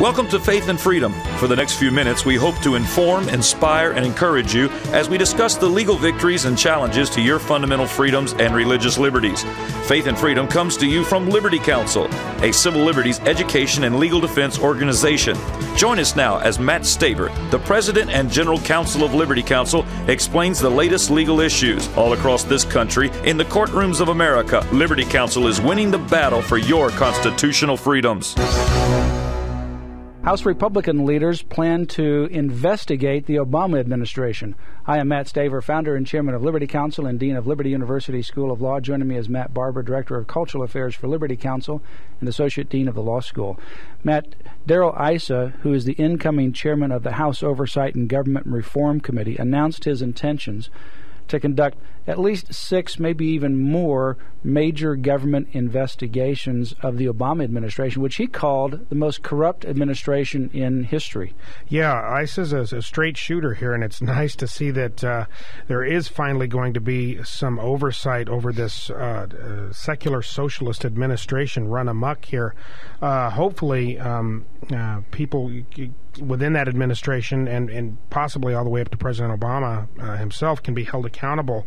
Welcome to Faith and Freedom. For the next few minutes, we hope to inform, inspire, and encourage you as we discuss the legal victories and challenges to your fundamental freedoms and religious liberties. Faith and Freedom comes to you from Liberty Counsel, a civil liberties education and legal defense organization. Join us now as Matt Staver, the President and General Counsel of Liberty Counsel, explains the latest legal issues all across this country in the courtrooms of America. Liberty Counsel is winning the battle for your constitutional freedoms. House Republican leaders plan to investigate the Obama administration. I am Matt Staver, founder and chairman of Liberty Counsel and dean of Liberty University School of Law. Joining me is Matt Barber, director of cultural affairs for Liberty Counsel and associate dean of the law school. Matt, Darrell Issa, who is the incoming chairman of the House Oversight and Government Reform Committee, announced his intentions to conduct at least 6, maybe even more, major government investigations of the Obama administration, which he called the most corrupt administration in history. Yeah, Issa's a straight shooter here, and it's nice to see that there is finally going to be some oversight over this secular socialist administration run amok here. Hopefully, people within that administration and possibly all the way up to President Obama himself can be held accountable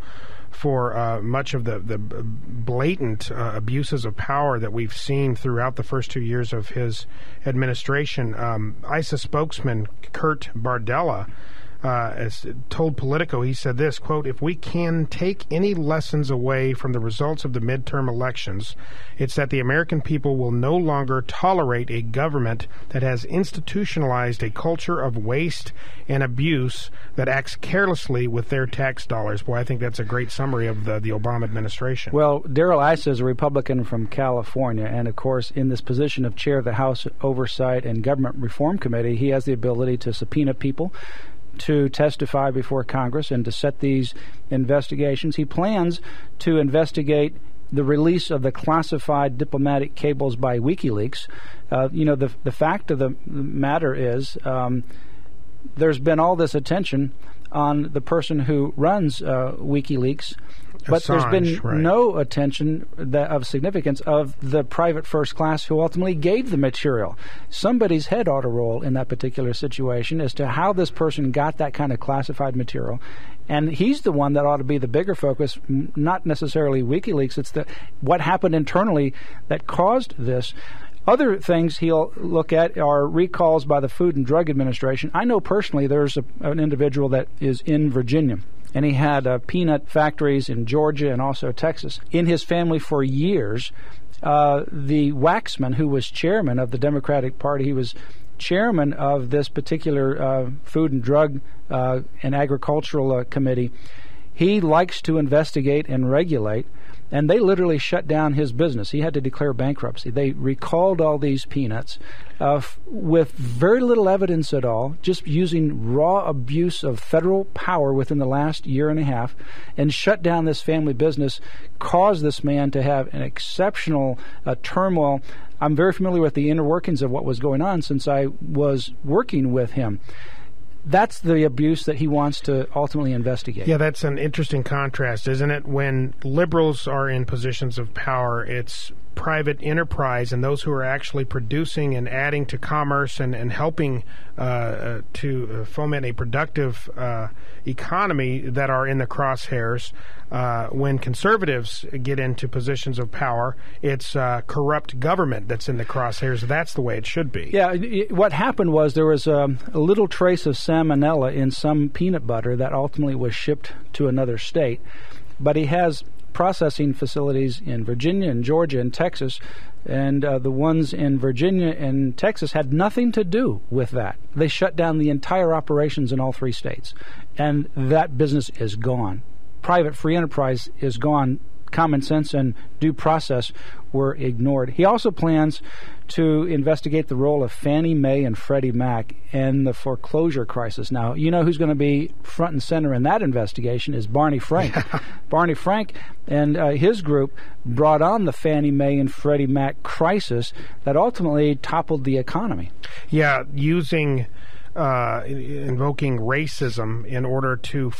for much of the blatant abuses of power that we've seen throughout the first 2 years of his administration. ISA spokesman Kurt Bardella has told Politico, he said this, quote, "If we can take any lessons away from the results of the midterm elections, it's that the American people will no longer tolerate a government that has institutionalized a culture of waste and abuse that acts carelessly with their tax dollars." Boy, I think that's a great summary of the Obama administration. Well, Darrell Issa is a Republican from California, and of course, in this position of chair of the House Oversight and Government Reform Committee, he has the ability to subpoena people to testify before Congress and to set these investigations. He plans to investigate the release of the classified diplomatic cables by WikiLeaks. The fact of the matter is there's been all this attention on the person who runs WikiLeaks, but there's been no attention of significance of the private first class who ultimately gave the material. Somebody's head ought to roll in that particular situation as to how this person got that kind of classified material. And he's the one that ought to be the bigger focus, not necessarily WikiLeaks. It's what happened internally that caused this. Other things he'll look at are recalls by the Food and Drug Administration. I know personally there's an individual that is in Virginia, and he had peanut factories in Georgia and also Texas. In his family for years, the Waxman, who was chairman of the Democratic Party, he was chairman of this particular Food and Drug and Agricultural Committee. He likes to investigate and regulate, and they literally shut down his business. He had to declare bankruptcy. They recalled all these peanuts with very little evidence at all, just using raw abuse of federal power within the last year and a half, and shut down this family business, caused this man to have an exceptional turmoil. I'm very familiar with the inner workings of what was going on since I was working with him. That's the abuse that he wants to ultimately investigate. Yeah, that's an interesting contrast, isn't it? When liberals are in positions of power, it's private enterprise and those who are actually producing and adding to commerce and helping to foment a productive economy that are in the crosshairs. When conservatives get into positions of power, it's corrupt government that's in the crosshairs. That's the way it should be. Yeah, what happened was there was a little trace of salmonella in some peanut butter that ultimately was shipped to another state. But he has processing facilities in Virginia and Georgia and Texas, and the ones in Virginia and Texas had nothing to do with that. They shut down the entire operations in all 3 states, and that business is gone. Private free enterprise is gone. Common sense and due process were ignored. He also plans to investigate the role of Fannie Mae and Freddie Mac in the foreclosure crisis. Now, you know who's going to be front and center in that investigation is Barney Frank. Barney Frank and his group brought on the Fannie Mae and Freddie Mac crisis that ultimately toppled the economy. Yeah, invoking racism in order to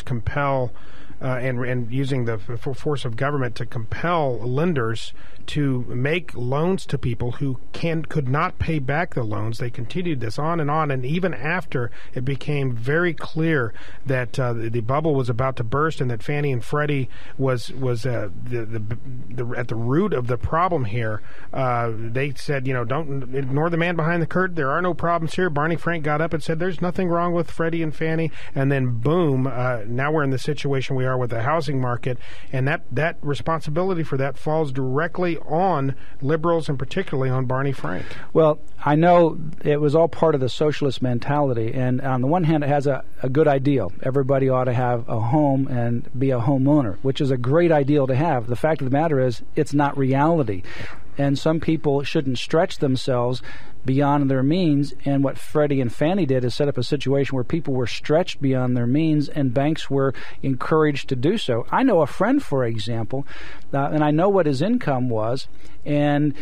compel and using the force of government to compel lenders to make loans to people who could not pay back the loans. They continued this on, and even after it became very clear that the bubble was about to burst and that Fannie and Freddie was at the root of the problem here. They said, don't ignore the man behind the curtain. There are no problems here. Barney Frank got up and said, there's nothing wrong with Freddie and Fannie, and then boom, now we're in the situation we are with the housing market, and that responsibility for that falls directly on liberals and particularly on Barney Frank. Well, I know it was all part of the socialist mentality, and on the one hand, it has a good ideal. Everybody ought to have a home and be a homeowner, which is a great ideal to have. The fact of the matter is, it's not reality. And some people shouldn't stretch themselves beyond their means, and what Freddie and Fannie did is set up a situation where people were stretched beyond their means and banks were encouraged to do so. I know a friend, for example, and I know what his income was, and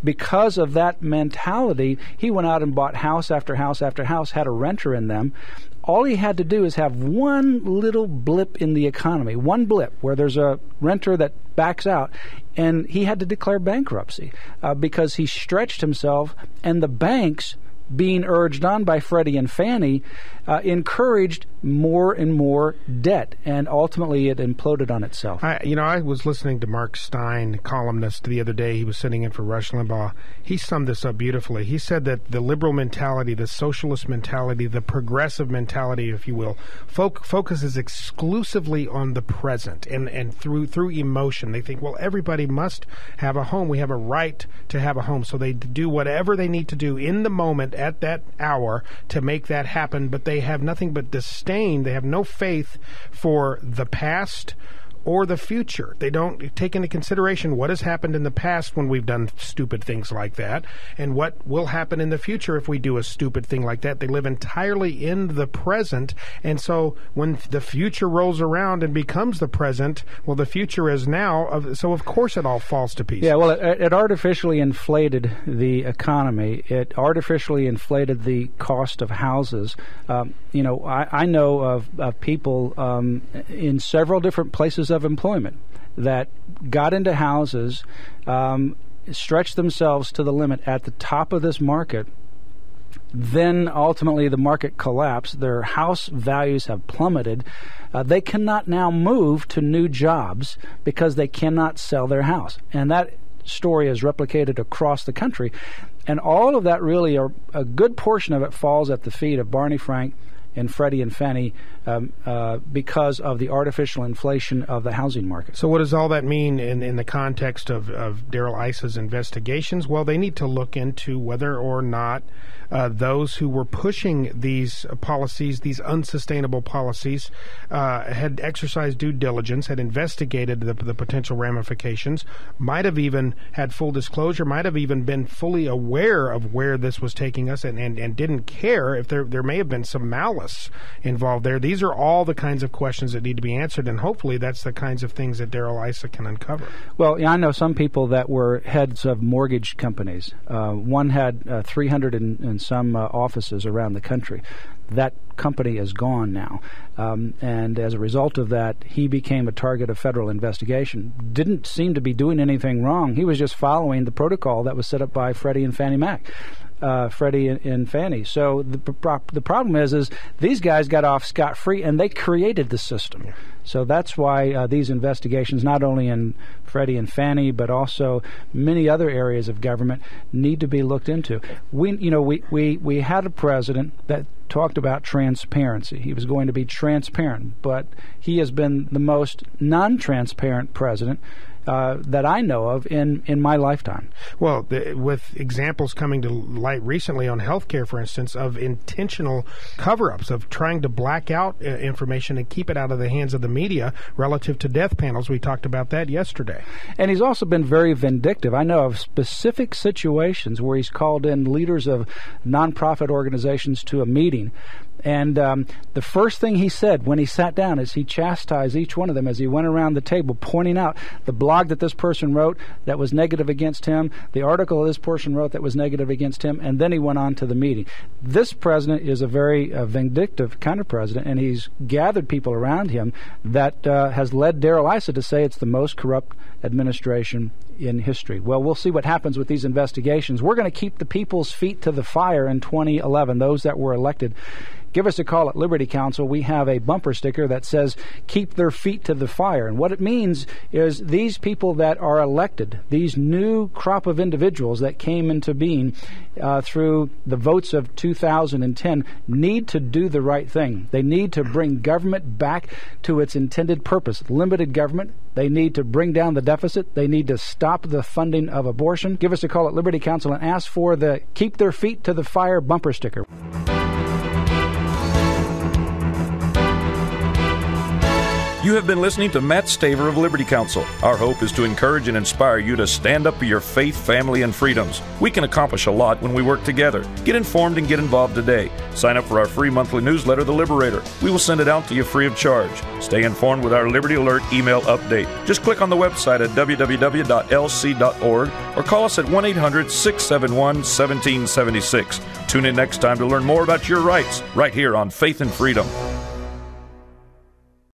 because of that mentality, he went out and bought house after house after house, had a renter in them. All he had to do is have one little blip in the economy, one blip where there's a renter that backs out, and he had to declare bankruptcy because he stretched himself, and the banks, being urged on by Freddie and Fannie, encouraged more and more debt, and ultimately it imploded on itself. I was listening to Mark Stein, columnist, the other day. He was sitting in for Rush Limbaugh. He summed this up beautifully. He said that the liberal mentality, the socialist mentality, the progressive mentality, if you will, focuses exclusively on the present and through emotion. They think, well, everybody must have a home. We have a right to have a home. So they do whatever they need to do in the moment at that hour to make that happen, but they have nothing but disdain. They have no faith for the past or the future. They don't take into consideration what has happened in the past when we've done stupid things like that, and what will happen in the future if we do a stupid thing like that. They live entirely in the present, and so when the future rolls around and becomes the present, well, the future is now, so of course it all falls to pieces. Yeah, well, it artificially inflated the economy. It artificially inflated the cost of houses. I know of people in several different places of employment that got into houses, stretched themselves to the limit at the top of this market. Then ultimately the market collapsed. Their house values have plummeted. They cannot now move to new jobs because they cannot sell their house. And that story is replicated across the country. And all of that, really, a good portion of it falls at the feet of Barney Frank and Freddie and Fannie because of the artificial inflation of the housing market. So what does all that mean in the context of Darrell Iss's investigations? Well, they need to look into whether or not those who were pushing these policies, these unsustainable policies, had exercised due diligence, had investigated the potential ramifications, might have even had full disclosure, might have even been fully aware of where this was taking us, and didn't care if there may have been some malice involved there. These are all the kinds of questions that need to be answered, and hopefully that's the kinds of things that Darrell Issa can uncover. Well, yeah, I know some people that were heads of mortgage companies. One had 300 and some offices around the country. That company is gone now. And as a result of that, he became a target of federal investigation. Didn't seem to be doing anything wrong. He was just following the protocol that was set up by Freddie and Fannie Mac. Freddie and Fannie. So the problem is these guys got off scot-free, and they created the system. Yeah. So that's why these investigations, not only in Freddie and Fannie, but also many other areas of government, need to be looked into. We had a president that talked about transparency. He was going to be transparent, but he has been the most non-transparent president that I know of in my lifetime. Well, with examples coming to light recently on healthcare, for instance, of intentional cover-ups, of trying to black out information and keep it out of the hands of the media relative to death panels. We talked about that yesterday. And he's also been very vindictive. I know of specific situations where he's called in leaders of nonprofit organizations to a meeting, And the first thing he said when he sat down is he chastised each one of them as he went around the table, pointing out the blog that this person wrote that was negative against him, the article this person wrote that was negative against him, and then he went on to the meeting. This president is a very vindictive kind of president, and he's gathered people around him that has led Darrell Issa to say it's the most corrupt administration in history. Well, we'll see what happens with these investigations. We're going to keep the people's feet to the fire in 2011, those that were elected. Give us a call at Liberty Counsel. We have a bumper sticker that says, keep their feet to the fire. And what it means is these people that are elected, these new crop of individuals that came into being through the votes of 2010, need to do the right thing. They need to bring government back to its intended purpose, limited government. They need to bring down the deficit. They need to stop the funding of abortion. Give us a call at Liberty Counsel and ask for the Keep Their Feet to the Fire bumper sticker. You have been listening to Matt Staver of Liberty Counsel. Our hope is to encourage and inspire you to stand up for your faith, family, and freedoms. We can accomplish a lot when we work together. Get informed and get involved today. Sign up for our free monthly newsletter, The Liberator. We will send it out to you free of charge. Stay informed with our Liberty Alert email update. Just click on the website at www.lc.org or call us at 1-800-671-1776. Tune in next time to learn more about your rights right here on Faith and Freedom.